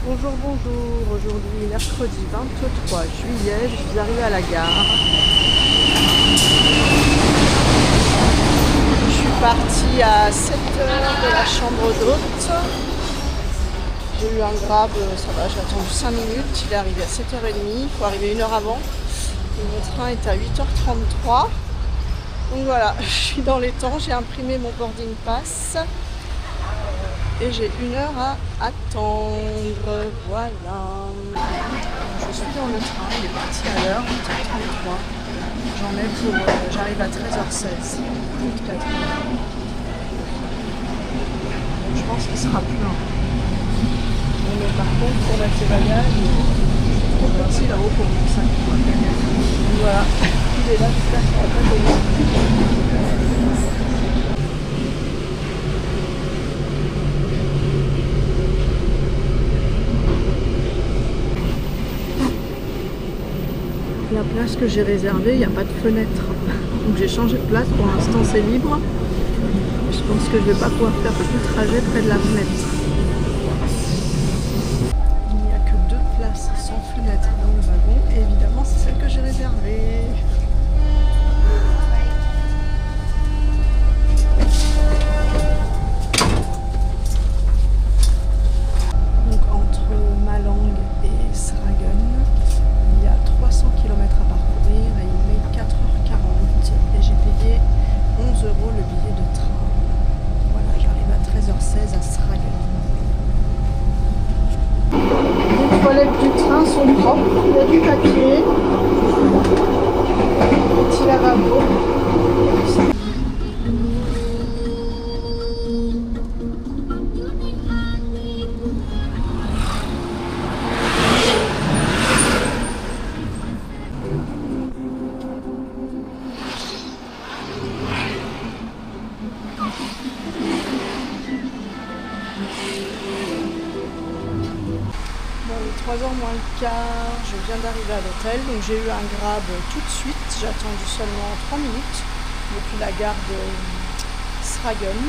Bonjour, bonjour. Aujourd'hui, mercredi 23 juillet, je suis arrivée à la gare. Je suis partie à 7 heures de la chambre d'hôte. J'ai eu un grab, ça va, j'ai attendu 5 minutes. Il est arrivé à 7h30, il faut arriver 1 heure avant. Et mon train est à 8h33. Donc voilà, je suis dans les temps, j'ai imprimé mon boarding pass. Et j'ai 1 heure à attendre, voilà. Je suis dans le train, il est parti à l'heure, 8h33. J'en ai pour, j'arrive à 13h16, plus de 4 heures. Donc je pense qu'il sera plein. Mais par contre, pour mettre ses bagages, c'est trop petit là-haut pour mon sac. Donc voilà, il est là, j'espère qu'il va pas tomber. La place que j'ai réservée, il n'y a pas de fenêtre. Donc j'ai changé de place, pour l'instant c'est libre. Je pense que je ne vais pas pouvoir faire tout le trajet près de la fenêtre. Il n'y a que 2 places sans fenêtre dans le wagon et évidemment c'est celle que j'ai réservée. Donc entre Malang et Sragen, il y a 300 km à parcourir et il met 4h40 et j'ai payé 11 € le billet de train. Voilà, j'arrive à 13h16 à Sragen. Les toilettes du train sont propres, il y a du papier, petit lavabo. Bon, il est 3h moins le quart, je viens d'arriver à l'hôtel, donc j'ai eu un grab tout de suite, j'ai attendu seulement 3 minutes depuis la gare de Sragen.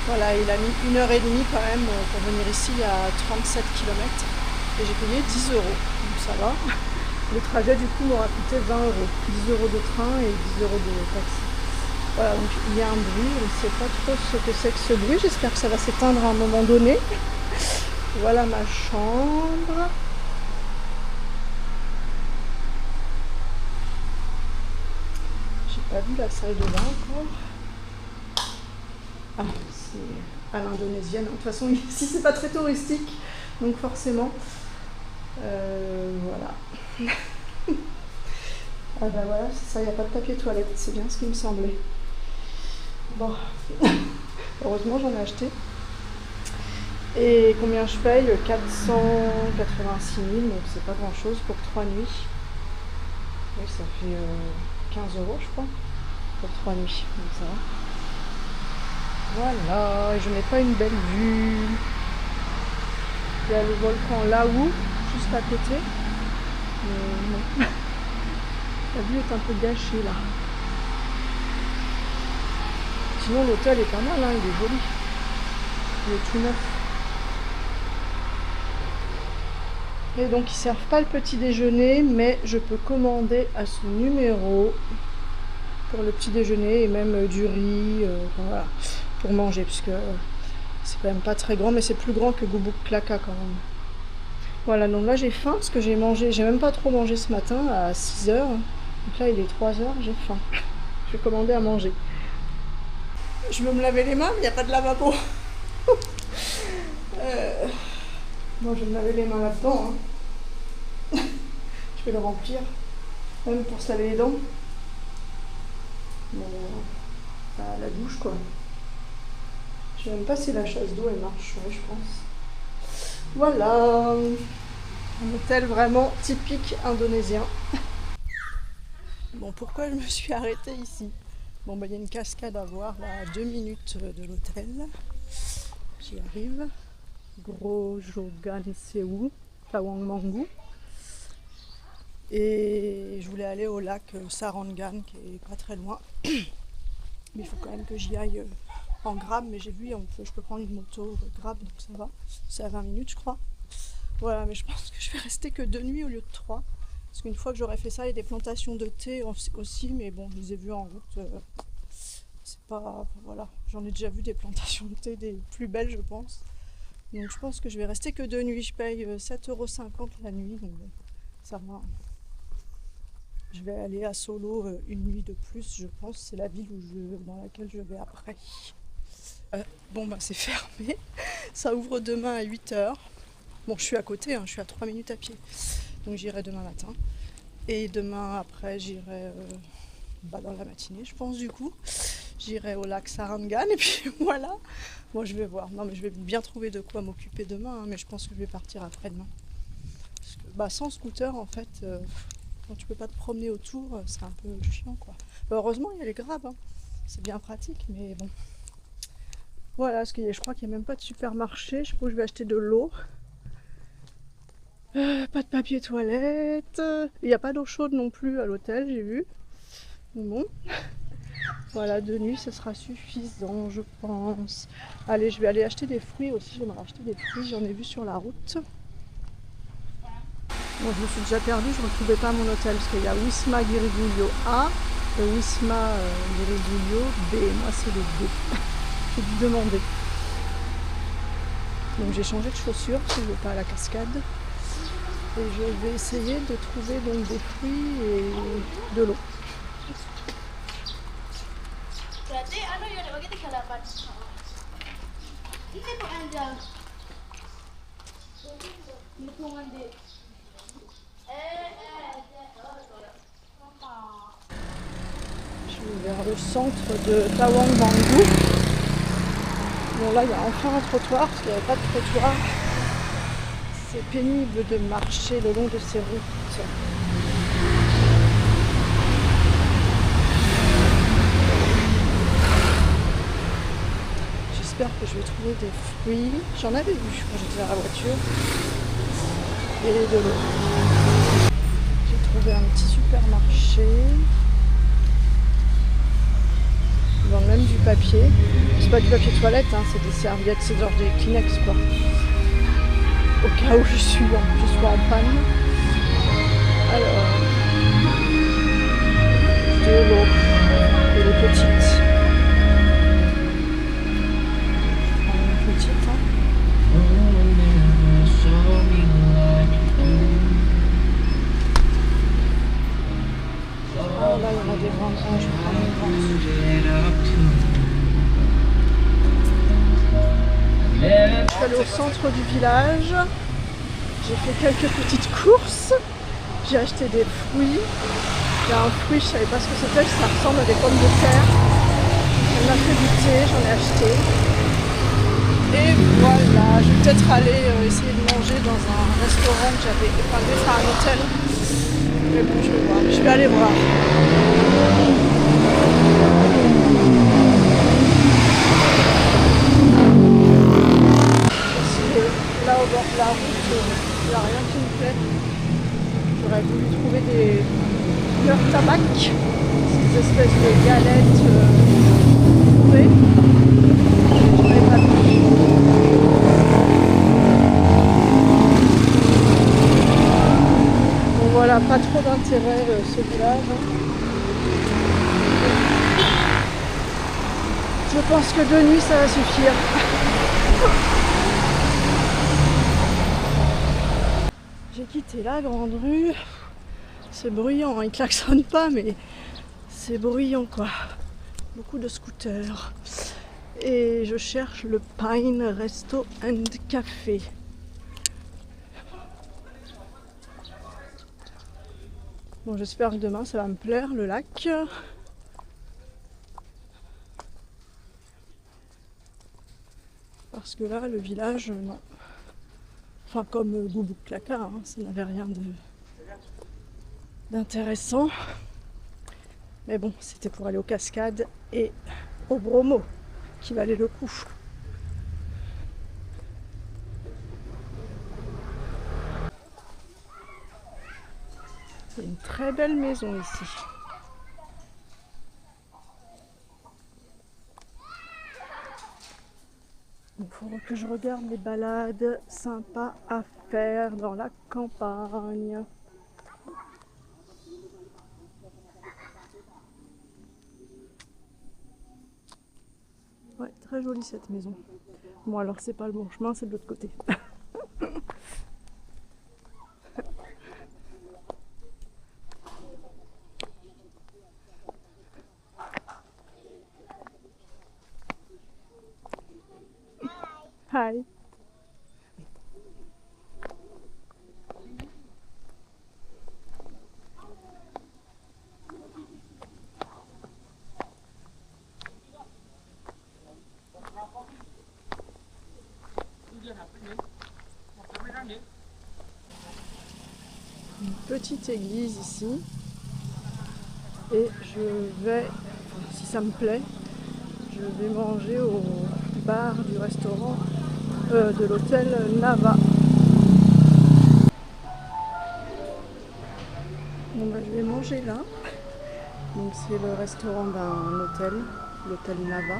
Voilà, il a mis 1h30 quand même pour venir ici à 37 km et j'ai payé 10 €, donc ça va. Le trajet du coup m'aura coûté 20 €, 10 € de train et 10 € de taxi. Voilà, donc il y a un bruit, je ne sais pas trop ce que c'est que ce bruit, j'espère que ça va s'éteindre à un moment donné. Voilà ma chambre. J'ai pas vu la salle de bain encore. Ah, c'est à l'indonésienne. De toute façon, ici c'est pas très touristique, donc forcément. Voilà. Ah bah voilà, c'est ça, il n'y a pas de papier toilette, c'est bien ce qui me semblait. Bon, heureusement j'en ai acheté. Et combien je paye? 486 000, donc c'est pas grand chose pour 3 nuits. Oui, ça fait 15 € je crois, pour 3 nuits, donc ça va. Voilà, et je n'ai pas une belle vue. Il y a le volcan là-haut, juste à côté. Mais non. La vue est un peu gâchée là. Sinon l'hôtel est pas mal, hein, il est joli. Il est tout neuf. Et donc ils servent pas le petit déjeuner, mais je peux commander à ce numéro pour le petit déjeuner et même du riz, voilà, pour manger, puisque c'est quand même pas très grand, mais c'est plus grand que Gubuk Klaka quand même. Voilà, donc là j'ai faim parce que j'ai mangé, j'ai même pas trop mangé ce matin à 6 h. Donc là il est 3 h, j'ai faim. Je vais commander à manger. Je veux me laver les mains, mais il n'y a pas de lavabo. Bon, je vais me laver les mains là-dedans. Hein. Je vais le remplir, même pour se laver les dents. Mais à la douche, quoi. Je sais même pas si la chasse d'eau elle marche, ouais, je pense. Voilà, un hôtel vraiment typique indonésien. Bon, pourquoi je me suis arrêtée ici? Bon, bah, il y a une cascade à voir là, à 2 minutes de l'hôtel. J'y arrive. Grojogan Sewu, Tawangmangu. Et je voulais aller au lac Sarangan qui est pas très loin. Mais il faut quand même que j'y aille en Grab, mais j'ai vu, je peux prendre une moto Grab, donc ça va. C'est à 20 minutes, je crois. Voilà, mais je pense que je vais rester que 2 nuits au lieu de 3. Parce qu'une fois que j'aurai fait ça, il y a des plantations de thé aussi, mais bon, je les ai vues en route. C'est pas. Voilà, j'en ai déjà vu des plantations de thé, des plus belles, je pense. Donc je pense que je vais rester que 2 nuits. Je paye 7,50 € la nuit, donc bon, ça va. Je vais aller à Solo une nuit de plus, je pense. C'est la ville dans laquelle je vais après. Bon, bah c'est fermé. Ça ouvre demain à 8 h. Bon, je suis à côté, hein, je suis à 3 minutes à pied. Donc j'irai demain matin. Et demain après, j'irai dans la matinée, je pense, du coup. J'irai au lac Sarangan et puis voilà. Moi, je vais voir. Non, mais je vais bien trouver de quoi m'occuper demain, hein, mais je pense que je vais partir après-demain. Parce que, sans scooter, en fait, quand tu peux pas te promener autour, c'est un peu chiant, quoi. Heureusement, il y a les grabs, hein. C'est bien pratique, mais bon. Voilà, parce que je crois qu'il n'y a même pas de supermarché. Je crois que je vais acheter de l'eau. Pas de papier toilette. Il n'y a pas d'eau chaude non plus à l'hôtel, j'ai vu. Bon. Voilà, 2 nuits, ce sera suffisant, je pense. Allez, je vais aller acheter des fruits aussi. J'aimerais acheter des fruits, j'en ai vu sur la route. Bon, je me suis déjà perdue, je ne retrouvais pas mon hôtel parce qu'il y a Wisma Giriguglio A et Wisma Giriguglio B. Moi, c'est le B. J'ai dû demander. Donc, j'ai changé de chaussures parce que je ne vais pas à la cascade. Et je vais essayer de trouver donc des fruits et de l'eau. Je vais vers le centre de Tawang Bangou. Bon, là il y a enfin un trottoir parce qu'il n'y avait pas de trottoir. C'est pénible de marcher le long de ces routes. J'espère que je vais trouver des fruits. J'en avais vu quand j'étais dans la voiture. Et de l'eau. J'ai trouvé un petit supermarché. Ils vendent même du papier. C'est pas du papier toilette, hein, c'est des serviettes, c'est genre des Kleenex quoi. Au cas où je sois en panne. Alors, de l'eau. Et les petites. Une petite, hein. Oh là, il y en a des grandes. Ah, je vais prendre une grande. Je suis allée au centre du village. J'ai fait quelques petites courses. J'ai acheté des fruits. Il y a un fruit, je ne savais pas ce que c'était, ça ressemble à des pommes de terre. On a fait du thé, j'en ai acheté. Et voilà, je vais peut-être aller essayer de manger dans un restaurant que j'avais épargné, enfin un hôtel. Mais bon, je vais voir. Je vais aller voir. Parce que là, au bord de la route, il n'y a rien qui me plaît. J'aurais voulu trouver des fleurs tabac, ces espèces de galettes fourrées. Je n'aurais pas vu. Bon voilà, pas trop d'intérêt ce village. Je pense que 2 nuits ça va suffire. J'ai quitté la grande rue. C'est bruyant, il klaxonne pas mais c'est bruyant quoi. Beaucoup de scooters. Et je cherche le Pine Resto and Café. Bon, j'espère que demain ça va me plaire le lac. Parce que là, le village, non. Enfin, comme Boubouklaka, hein, ça n'avait rien d'intéressant. Mais bon, c'était pour aller aux cascades et au Bromo, qui valait le coup. C'est une très belle maison ici. Il faut Faudra que je regarde les balades sympas à faire dans la campagne. Ouais, très jolie cette maison. Bon alors c'est pas le bon chemin, c'est de l'autre côté. Hi. Une petite église ici. Et je vais, si ça me plaît, je vais manger au bar du restaurant de l'hôtel Nava. Bon bah, je vais manger là. Donc c'est le restaurant d'un hôtel, l'hôtel Nava.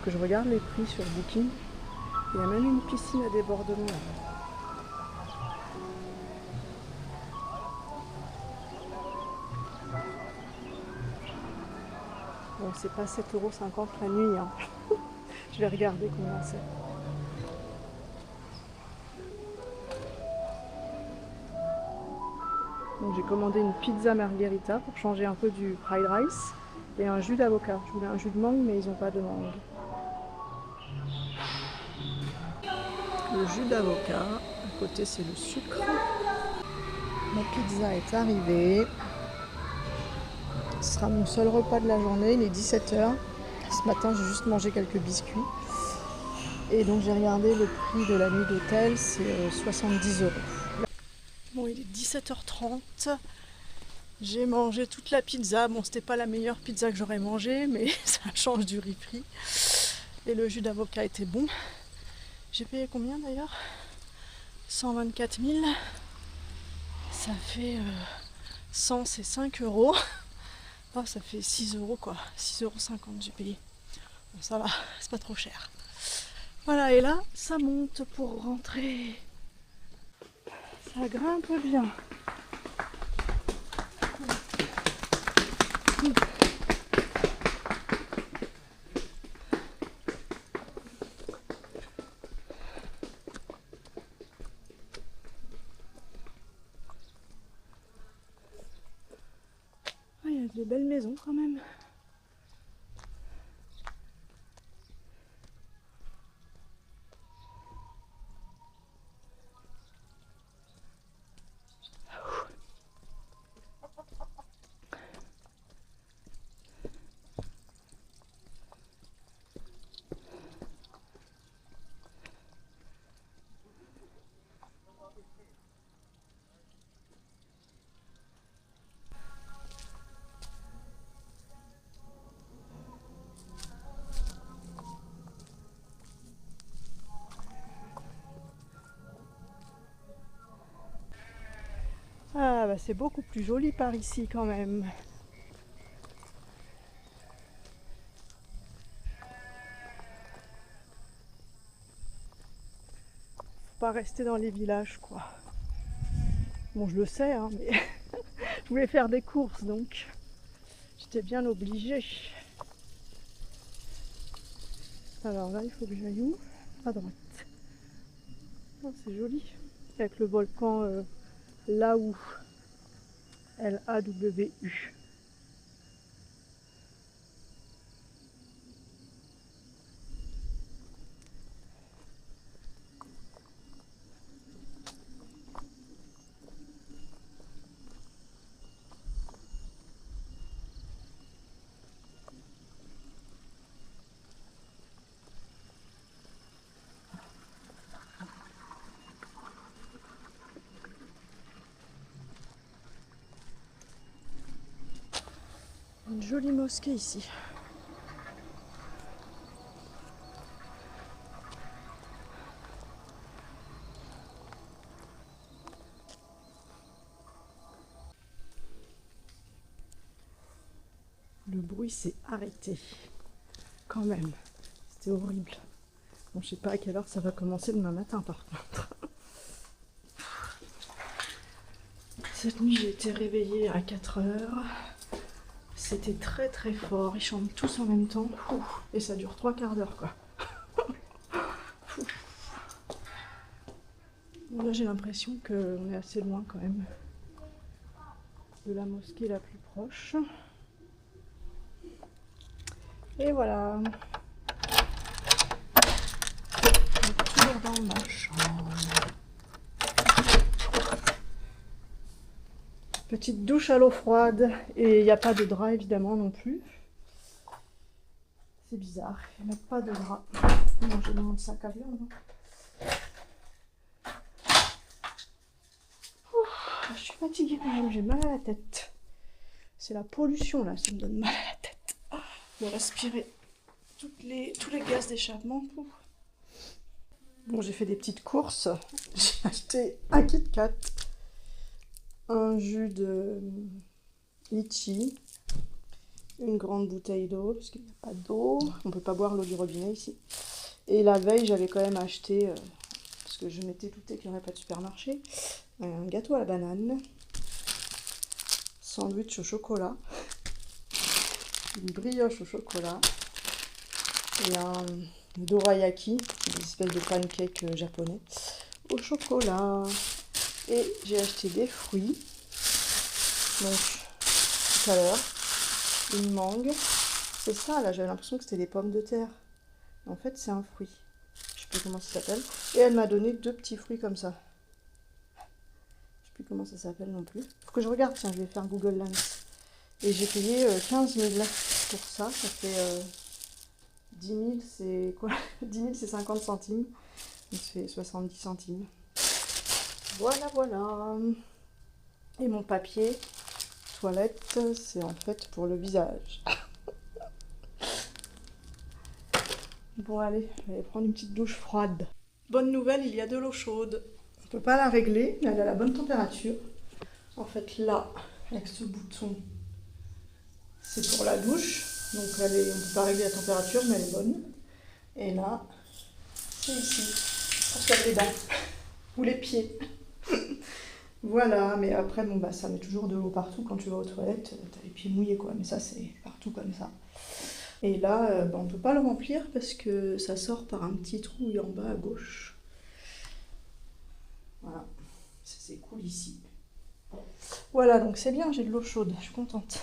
Que je regarde les prix sur Booking. Il y a même une piscine à débordement là. Bon, c'est pas 7,50 € la nuit. Hein. Je vais regarder combien c'est. Donc j'ai commandé une pizza margherita pour changer un peu du fried rice et un jus d'avocat. Je voulais un jus de mangue mais ils n'ont pas de mangue. Le jus d'avocat, à côté c'est le sucre. Ma pizza est arrivée. Ce sera mon seul repas de la journée, il est 17 h. Ce matin j'ai juste mangé quelques biscuits. Et donc j'ai regardé le prix de la nuit d'hôtel, c'est 70 €. Bon, il est 17 h 30. J'ai mangé toute la pizza. Bon, c'était pas la meilleure pizza que j'aurais mangée, mais ça change du riz frit. Et le jus d'avocat était bon. J'ai payé combien d'ailleurs? 124 000. Ça fait 100, c'est 5 €. Oh, ça fait 6 € quoi. 6,50 € j'ai payé. Bon, ça va, c'est pas trop cher. Voilà, et là, ça monte pour rentrer. Ça grimpe bien. Il y a des belles maisons quand même. Ah bah c'est beaucoup plus joli par ici quand même. Faut pas rester dans les villages quoi. Bon je le sais hein, mais je voulais faire des courses donc j'étais bien obligée. Alors là il faut que j'aille où? À droite. Oh, c'est joli. Avec le volcan là-haut. L-A-W-U. Une jolie mosquée ici. Le bruit s'est arrêté. Quand même. C'était horrible. Bon, je sais pas à quelle heure ça va commencer demain matin par contre. Cette nuit j'ai été réveillée à 4 heures. C'était très très fort, ils chantent tous en même temps. Et ça dure 3/4 d'heure quoi. Bon, là j'ai l'impression qu'on est assez loin quand même de la mosquée la plus proche. Et voilà. Toujours dans ma chambre. Petite douche à l'eau froide. Et il n'y a pas de drap évidemment non plus. C'est bizarre, il n'y a pas de drap. Non, j'ai dans mon sac à viande. Je suis fatiguée quand même, j'ai mal à la tête. C'est la pollution là, ça me donne mal à la tête. De respirer tous les gaz d'échappement. Bon, j'ai fait des petites courses. J'ai acheté un Kit Kat, un jus de litchi, une grande bouteille d'eau, parce qu'il n'y a pas d'eau. On ne peut pas boire l'eau du robinet ici. Et la veille, j'avais quand même acheté, parce que je m'étais doutée qu'il n'y aurait pas de supermarché, un gâteau à la banane, sandwich au chocolat, une brioche au chocolat et un dorayaki, une espèce de pancake japonais, au chocolat. Et j'ai acheté des fruits, donc tout à l'heure, une mangue. C'est ça là, j'avais l'impression que c'était des pommes de terre. En fait, c'est un fruit. Je sais plus comment ça s'appelle. Et elle m'a donné 2 petits fruits comme ça. Je sais plus comment ça s'appelle non plus. Faut que je regarde, tiens, je vais faire Google Lens. Et j'ai payé 15 000 pour ça. Ça fait 10 000, c'est quoi? 10 000, c'est 50 centimes. Donc c'est 70 centimes. Voilà, voilà. Et mon papier toilette, c'est en fait pour le visage. Bon allez, je vais aller prendre une petite douche froide. Bonne nouvelle, il y a de l'eau chaude. On ne peut pas la régler, mais elle a la bonne température. En fait là, avec ce bouton, c'est pour la douche. Donc on ne peut pas régler la température, mais elle est bonne. Et là, c'est ici, pour se laver les dents. Ou les pieds. Voilà, mais après, bon, bah, ça met toujours de l'eau partout quand tu vas aux toilettes. T'as les pieds mouillés, quoi. Mais ça, c'est partout comme ça. Et là, on ne peut pas le remplir parce que ça sort par un petit trou en bas à gauche. Voilà, ça s'écoule ici. Voilà, donc c'est bien, j'ai de l'eau chaude, je suis contente.